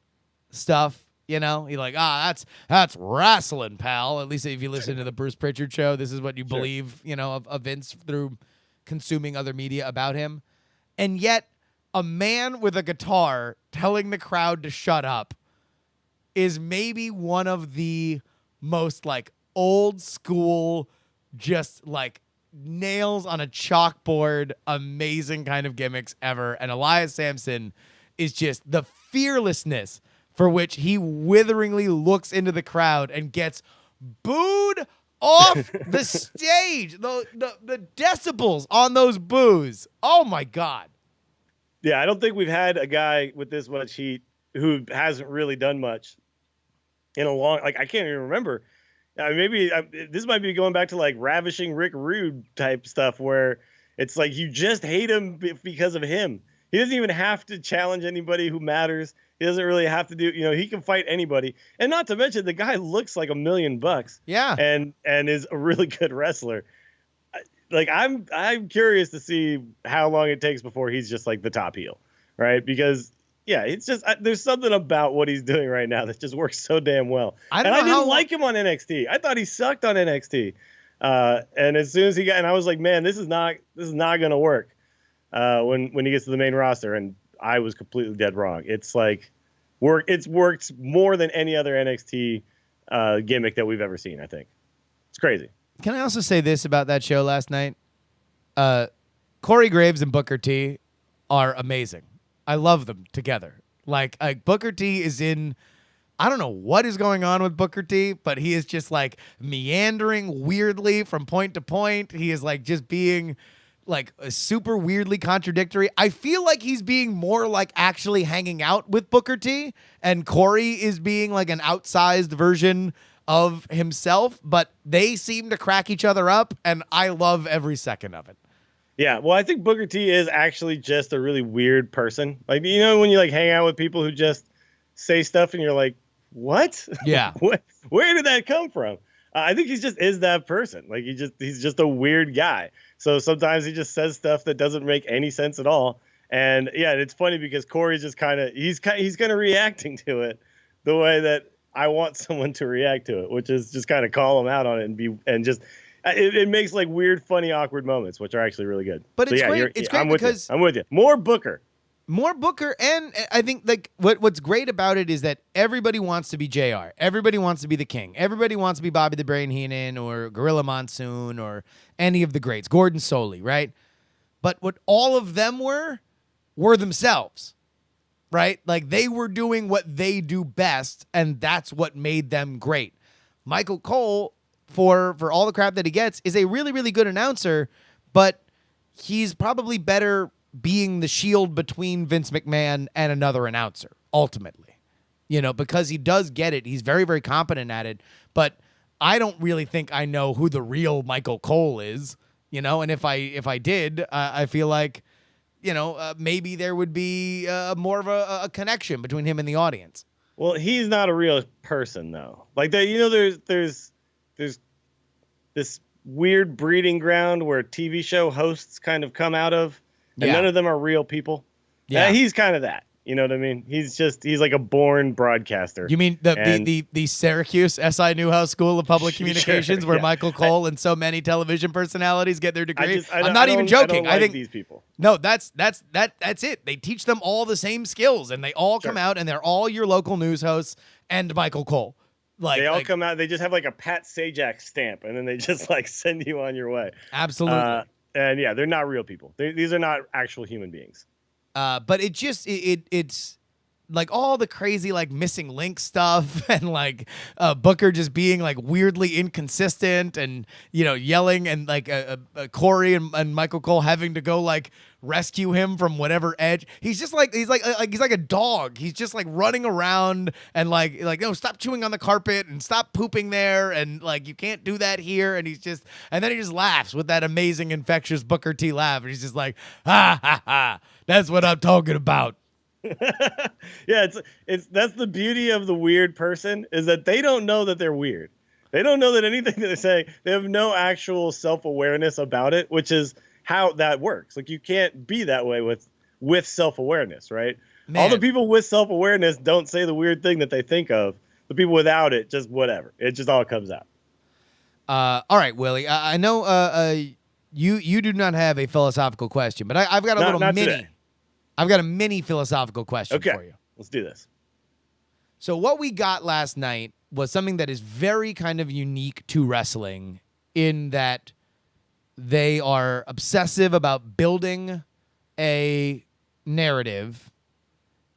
stuff. You're like, that's wrestling, pal. At least if you listen to the Bruce Pritchard show, this is what you believe, of Vince through consuming other media about him. And yet a man with a guitar telling the crowd to shut up is maybe one of the most like old school, just like nails on a chalkboard, amazing kind of gimmicks ever. And Elias Samson is just the fearlessness for which he witheringly looks into the crowd and gets booed off the stage. The decibels on those boos. Oh my God. Yeah, I don't think we've had a guy with this much heat who hasn't really done much in a long, I can't even remember. Maybe this might be going back to like Ravishing Rick Rude type stuff, where it's like you just hate him because of him. He doesn't even have to challenge anybody who matters. He doesn't really have to do, he can fight anybody. And not to mention, the guy looks like $1 million. Yeah. And is a really good wrestler. Like, I'm curious to see how long it takes before he's just like the top heel, right? Because yeah, it's just there's something about what he's doing right now that just works so damn well. I didn't like him on NXT. I thought he sucked on NXT. And as soon as he got, and I was like, man, this is not going to work when he gets to the main roster. And I was completely dead wrong. It's like it's worked more than any other NXT gimmick that we've ever seen. I think it's crazy. Can I also say this about that show last night? Corey Graves and Booker T are amazing. I love them together. Like Booker T is in, I don't know what is going on with Booker T, but he is just like meandering weirdly from point to point. He is like just being like super weirdly contradictory. I feel like he's being more like actually hanging out with Booker T, and Corey is being like an outsized version of himself, but they seem to crack each other up, and I love every second of it. Yeah, well, I think Booker T is actually just a really weird person. Like, you know, when you like hang out with people who just say stuff and you're like, what? Yeah. Where did that come from? I think he just is that person. Like he's just a weird guy. So sometimes he just says stuff that doesn't make any sense at all. And yeah, it's funny because Corey's just he's kind of reacting to it the way that I want someone to react to it, which is just kind of call him out on it and just it makes like weird, funny, awkward moments, which are actually really good. But so it's yeah, great. It's great because I'm with you. More Booker, and I think like what's great about it is that everybody wants to be JR. Everybody wants to be the king. Everybody wants to be Bobby the Brain Heenan or Gorilla Monsoon or any of the greats, Gordon Soley, right? But what all of them were themselves, right? Like they were doing what they do best, and that's what made them great. Michael Cole, for all the crap that he gets, is a really, really good announcer, but he's probably better being the shield between Vince McMahon and another announcer, ultimately. You know, because he does get it. He's very, very competent at it, but I don't really think I know who the real Michael Cole is, you know, and if I did, I feel like, you know, maybe there would be more of a connection between him and the audience. Well, he's not a real person, though. Like, you know, there's this weird breeding ground where TV show hosts kind of come out of, and none of them are real people. Yeah, he's kind of that. You know what I mean? He's like a born broadcaster. You mean the Syracuse SI Newhouse School of Public Communications, where Michael Cole and so many television personalities get their degree? I'm not even joking. I think these people. No, that's it. They teach them all the same skills, and they all come out, and they're all your local news hosts and Michael Cole. Like they all come out. They just have like a Pat Sajak stamp, and then they just like send you on your way. Absolutely. And yeah, they're not real people. These are not actual human beings. But it's like all the crazy like missing link stuff and like Booker just being like weirdly inconsistent and, you know, yelling and like Corey and Michael Cole having to go like rescue him from whatever edge. He's just like he's like a dog. He's just like running around and like no, stop chewing on the carpet and stop pooping there and like you can't do that here. And then he just laughs with that amazing infectious Booker T laugh. And he's just like, ha ha ha. That's what I'm talking about. Yeah, that's the beauty of the weird person is that they don't know that they're weird. They don't know that anything that they say, they have no actual self-awareness about it, which is how that works. Like you can't be that way with self-awareness, right? Man. All the people with self-awareness don't say the weird thing that they think of. The people without it, just whatever. It just all comes out. All right, Willie. I know you do not have a philosophical question, but I've got a little mini. Today. I've got a mini philosophical question for you. Let's do this. So what we got last night was something that is very kind of unique to wrestling in that they are obsessive about building a narrative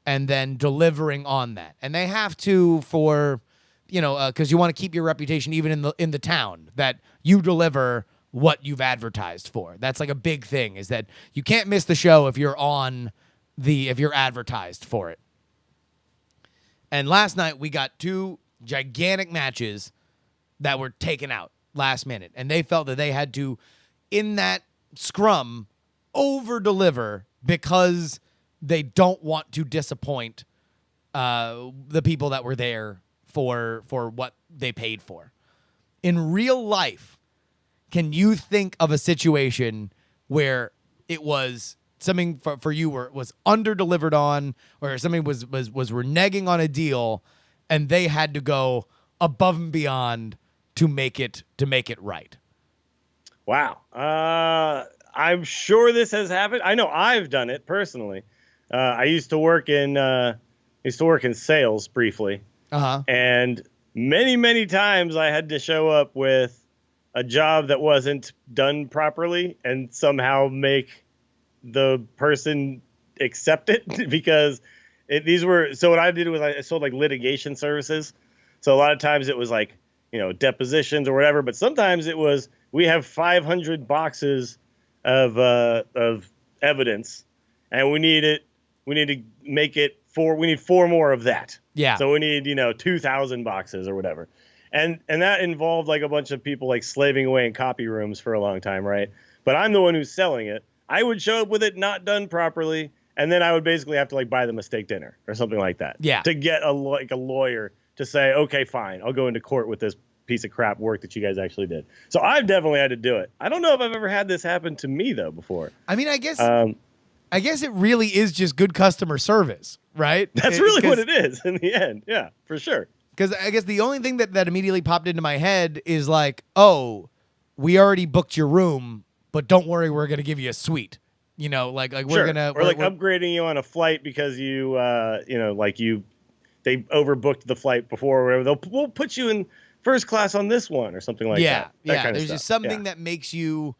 and then delivering on that. And they have to for, you know, because you want to keep your reputation even in the town that you deliver what you've advertised for. That's like a big thing is that you can't miss the show if you're advertised for it. And last night we got two gigantic matches that were taken out last minute. And they felt that they had to, in that scrum, over-deliver because they don't want to disappoint the people that were there for what they paid for. In real life, can you think of a situation where it was something for you where it was under-delivered on, or somebody was reneging on a deal and they had to go above and beyond to make it right? Wow. I'm sure this has happened. I know I've done it personally. I used to work in sales briefly, and many times I had to show up with a job that wasn't done properly and somehow make the person accept it because so what I did was I sold like litigation services. So a lot of times it was like, depositions or whatever, but sometimes it was, we have 500 boxes of evidence and we need to make it we need 4 more of that. Yeah. So we need, 2,000 boxes or whatever. And that involved like a bunch of people like slaving away in copy rooms for a long time, right? But I'm the one who's selling it. I would show up with it not done properly, and then I would basically have to like buy them a steak dinner or something like that. Yeah. To get a lawyer to say, okay, fine, I'll go into court with this piece of crap work that you guys actually did. So I've definitely had to do it. I don't know if I've ever had this happen to me though before. I mean, I guess it really is just good customer service, right? That's really what it is in the end. Yeah, for sure. Because I guess the only thing that immediately popped into my head is like, oh, we already booked your room, but don't worry, we're gonna give you a suite. Like we're gonna we're upgrading you on a flight because they overbooked the flight before, or whatever. We'll put you in first class on this one or something like that. That kind of There's stuff. just something that makes you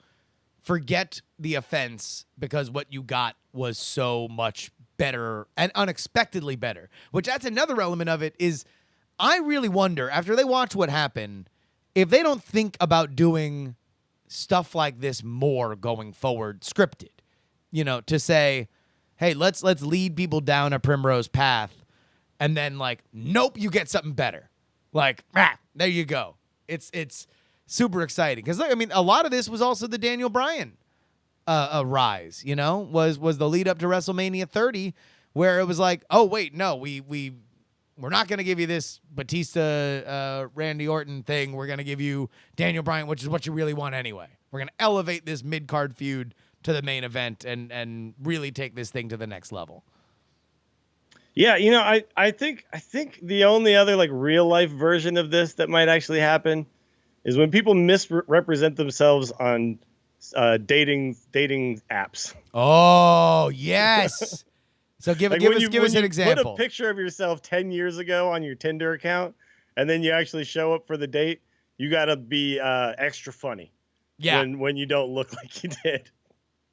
forget the offense because what you got was so much better and unexpectedly better. Which that's another element of it is I really wonder after they watch what happened if they don't think about doing stuff like this more going forward, scripted. To say, hey, let's lead people down a primrose path, and then like, nope, you get something better. Like, there you go. It's super exciting because I mean, a lot of this was also the Daniel Bryan rise. Was the lead up to WrestleMania 30, where it was like, oh wait, no, we're not going to give you this Batista Randy Orton thing. We're going to give you Daniel Bryan, which is what you really want anyway. We're going to elevate this mid card feud to the main event and really take this thing to the next level. Yeah, I think the only other like real life version of this that might actually happen is when people misrepresent themselves on dating apps. Oh, yes. So give us an example. Put a picture of yourself 10 years ago on your Tinder account and then you actually show up for the date, you got to be extra funny. Yeah. When you don't look like you did.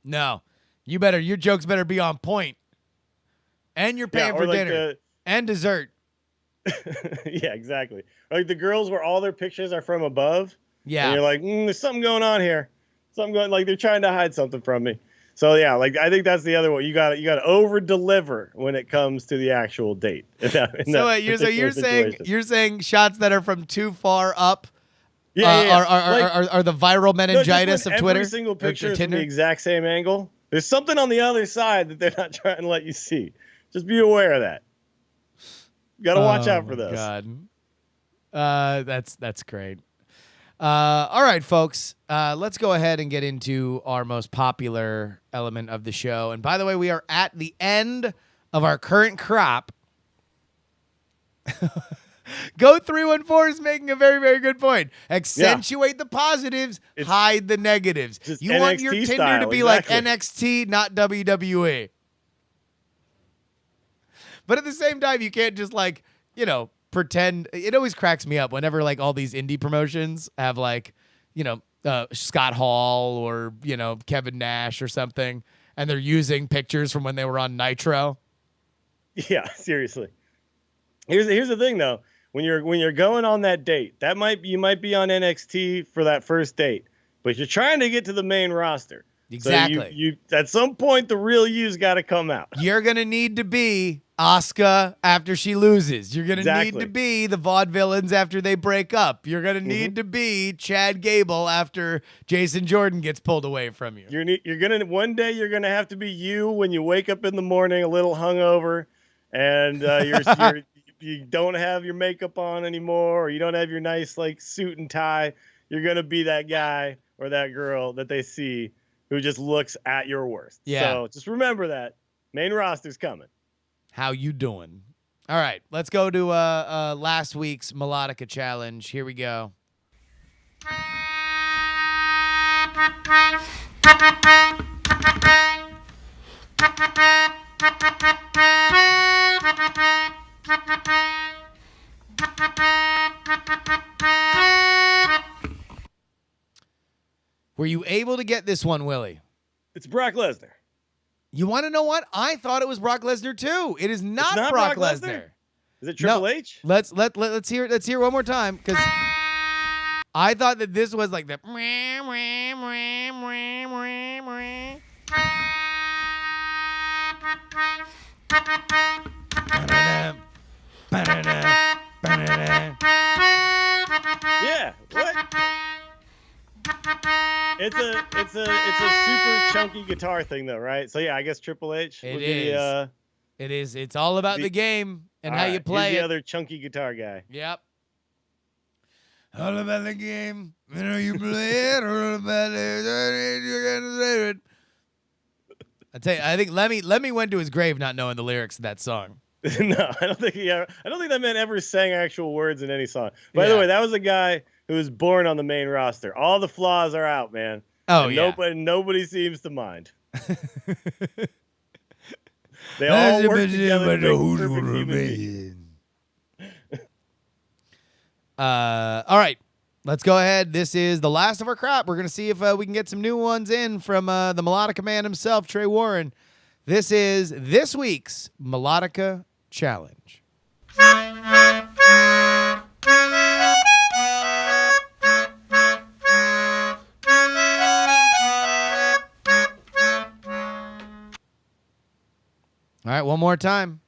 No, your jokes better be on point, and you're paying for dinner and dessert. Yeah, exactly. Like the girls where all their pictures are from above. Yeah, and you're like, there's something going on here. Like they're trying to hide something from me. So yeah, like I think that's the other one. You got to over deliver when it comes to the actual date. You're saying shots that are from too far up. Yeah. Are the viral meningitis of Twitter? Every single picture is from the exact same angle. There's something on the other side that they're not trying to let you see. Just be aware of that. Got to watch out for those. God, that's great. All right, folks. Let's go ahead and get into our most popular element of the show. And by the way, we are at the end of our current crop. Go 314 is making a very, very good point. Accentuate the positives, hide the negatives. You NXT want your Tinder style, to be exactly. like NXT, not WWE. But at the same time, you can't just like, pretend. It always cracks me up whenever like all these indie promotions have like, Scott Hall or, Kevin Nash or something, and they're using pictures from when they were on Nitro. Yeah, seriously. Here's the thing though. When you're going on that date, you might be on NXT for that first date, but you're trying to get to the main roster. Exactly. So you at some point the real you's got to come out. You're gonna need to be Asuka after she loses. You're gonna need to be the Vaudevillains after they break up. You're gonna need to be Chad Gable after Jason Jordan gets pulled away from you. One day you're gonna have to be you when you wake up in the morning a little hungover, and you don't have your makeup on anymore, or you don't have your nice like suit and tie. You're gonna be that guy or that girl that they see who just looks at your worst. Yeah. So just remember that main roster's coming. How you doing? All right, let's go to last week's Melodica challenge. Here we go. Were you able to get this one, Willie? It's Brock Lesnar. You want to know what? I thought it was Brock Lesnar too. It is not Brock Lesnar. Is it Triple H? Let's hear it. Let's hear it one more time, because I thought that this was like the. Yeah. What? It's a super chunky guitar thing though, right? So yeah, I guess Triple H. It is. It is. It's all about the game and how you play He's it. the other chunky guitar guy. Yep. All about the game. You know you play it. All about it. I tell you, I think Lemmy went to his grave not knowing the lyrics of that song. No, I don't think that man ever sang actual words in any song. By the way, that was a guy who was born on the main roster. All the flaws are out, man. Oh, and yeah. Nobody seems to mind. They all work together to make perfect human beings. All right. Let's go ahead. This is the last of our crop. We're going to see if we can get some new ones in from the Melodica man himself, Trey Warren. This is this week's Melodica Challenge. All right, one more time.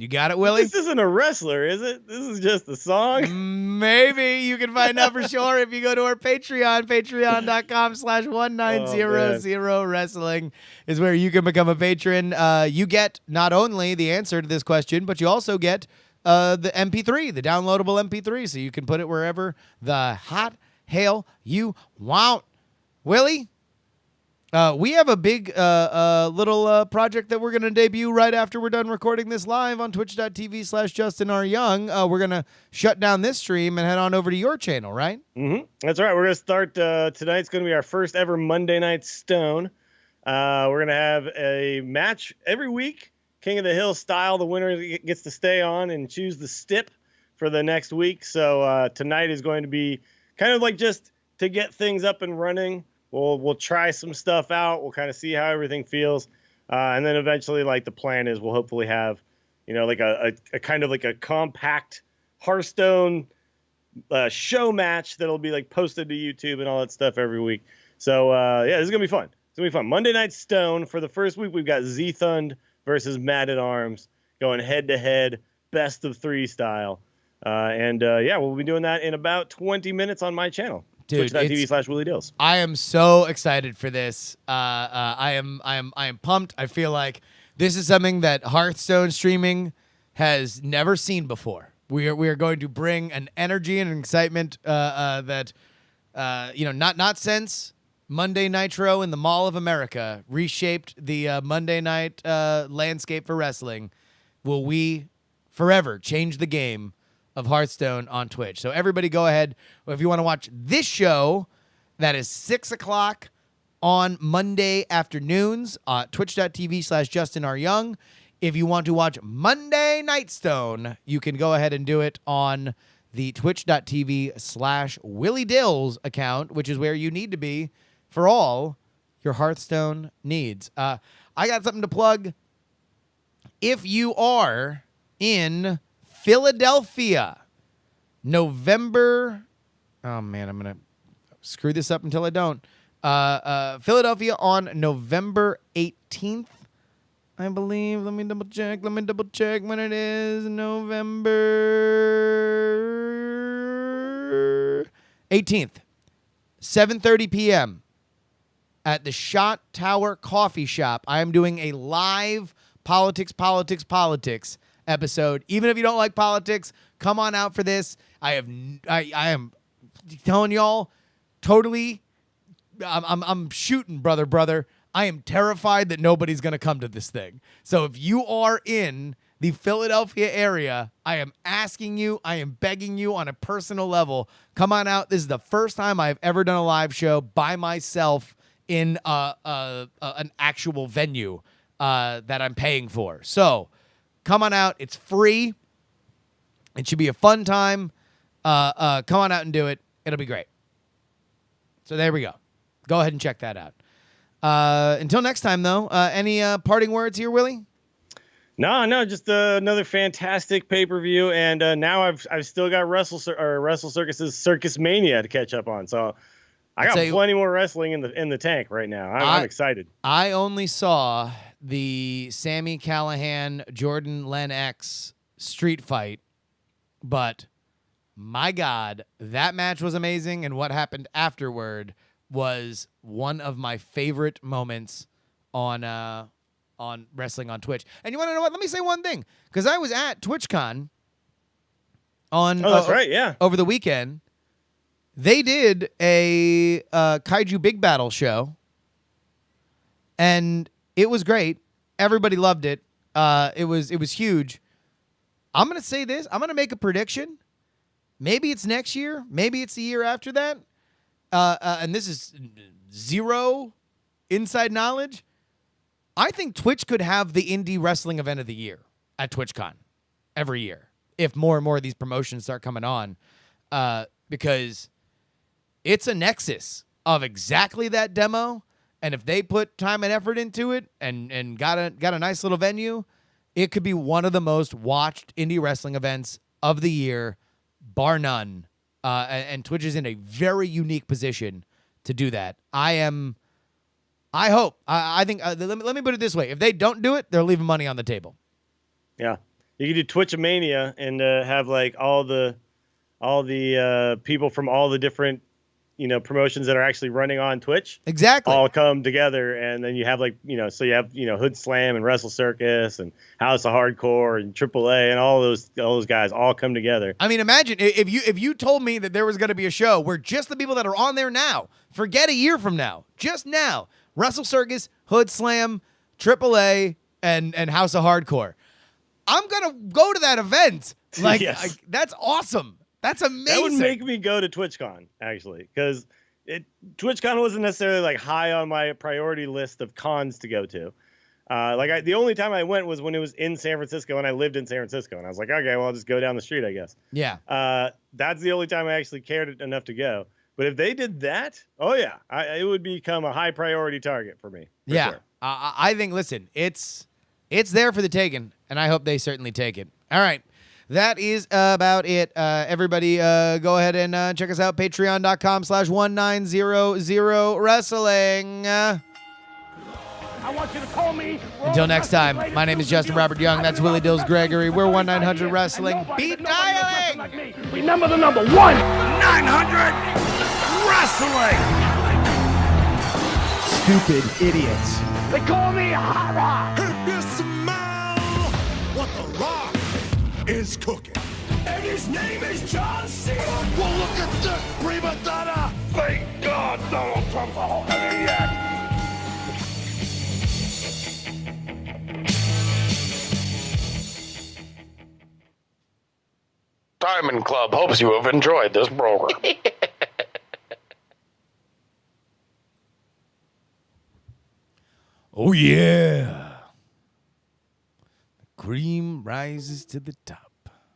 You got it, Willie? This isn't a wrestler, is it? This is just a song? Maybe. You can find out for sure if you go to our Patreon. Patreon.com/1900wrestling is where you can become a patron. You get not only the answer to this question, but you also get the MP3, the downloadable MP3, so you can put it wherever the hot hell you want. Willie? We have a big little project that we're going to debut right after we're done recording this live on twitch.tv/JustinRYoung. We're going to shut down this stream and head on over to your channel, right? Mm-hmm. That's right. We're going to start tonight's going to be our first ever Monday Night Stone. We're going to have a match every week, King of the Hill style. The winner gets to stay on and choose the stip for the next week. So tonight is going to be kind of like just to get things up and running. We'll try some stuff out. We'll kind of see how everything feels. And then eventually, like, the plan is we'll hopefully have, like a kind of like a compact Hearthstone show match that'll be like posted to YouTube and all that stuff every week. So, yeah, this is going to be fun. It's going to be fun. Monday Night Stone. For the first week, we've got Z-Thund versus Mad at Arms going head to head, best of 3 style. Yeah, we'll be doing that in about 20 minutes on my channel. Dude, Twitch.tv/WillieDills. I am so excited for this. I am pumped. I feel like this is something that Hearthstone streaming has never seen before. We are going to bring an energy and an excitement that not since Monday Nitro in the Mall of America reshaped the Monday night landscape for wrestling. Will we forever change the game of Hearthstone on Twitch? So everybody go ahead. If you want to watch this show, that is 6 o'clock on Monday afternoons, twitch.tv/JustinRYoung. If you want to watch Monday Night Stone, you can go ahead and do it on the twitch.tv/WillieDills account, which is where you need to be for all your Hearthstone needs. I got something to plug. If you are in Philadelphia, November. Oh man, I'm gonna screw this up until I don't. Philadelphia on November 18th, I believe. Let me double check when it is. November 18th, 7:30 p.m. at the Shot Tower Coffee Shop. I am doing a live politics episode. Even if you don't like politics, come on out for this. I am telling y'all, totally. I'm shooting, brother. I am terrified that nobody's going to come to this thing. So if you are in the Philadelphia area, I am asking you, I am begging you on a personal level, come on out. This is the first time I've ever done a live show by myself in an actual venue that I'm paying for. So come on out. It's free. It should be a fun time. Come on out and do it. It'll be great. So there we go. Go ahead and check that out. Until next time, though, any parting words here, Willie? No, just another fantastic pay-per-view, and now I've still got Wrestle Circus's Circus Mania to catch up on. So I got plenty more wrestling in the tank right now. I'm excited. I only saw the Sami Callihan Jordan Lennox street fight, but my God, that match was amazing, and what happened afterward was one of my favorite moments on wrestling on Twitch. And you want to know what? Let me say one thing, because I was at TwitchCon on that's right, yeah, over the weekend. They did a Kaiju Big Battle show, and it was great. Everybody loved it. It was huge. I'm gonna say this. I'm gonna make a prediction. Maybe it's next year. Maybe it's the year after that. And this is zero inside knowledge. I think Twitch could have the indie wrestling event of the year at TwitchCon every year if more and more of these promotions start coming on, because it's a nexus of exactly that demo. And if they put time and effort into it and got a nice little venue, it could be one of the most watched indie wrestling events of the year, bar none. And Twitch is in a very unique position to do that. I hope. I think. Let me put it this way: if they don't do it, they're leaving money on the table. Yeah, you could do Twitch-A-Mania and have like all the people from all the different promotions that are actually running on Twitch. Exactly. All come together, and then you have so you have Hood Slam and Wrestle Circus and House of Hardcore and AAA and all those guys all come together. I mean, imagine if you told me that there was going to be a show where just the people that are on there now, forget a year from now, just now, Wrestle Circus, Hood Slam, AAA, and House of Hardcore. I'm gonna go to that event. Like, yes. That's awesome. That's amazing. That would make me go to TwitchCon, actually, because TwitchCon wasn't necessarily like high on my priority list of cons to go to. The only time I went was when it was in San Francisco, and I lived in San Francisco, and I was like, okay, well, I'll just go down the street, I guess. Yeah. That's the only time I actually cared enough to go. But if they did that, oh yeah, it would become a high priority target for me. Yeah, sure. I think. Listen, it's there for the taking, and I hope they certainly take it. All right. That is about it. Everybody, go ahead and check us out. Patreon.com/1900wrestling. I want you to call me. Until next time, my name is Justin Robert Young. That's Willie Dills Gregory. We're 1-900 Wrestling. Beat dialing! Remember the number 1-900 Wrestling! Stupid idiots. They call me Hot Rock! If you smell what the Rock is cooking. And his name is John Cena! Well, look at this, prima donna! Thank God Donald Trump's a whole maniac! Diamond Club hopes you have enjoyed this program. Oh, yeah. The cream rises to the top.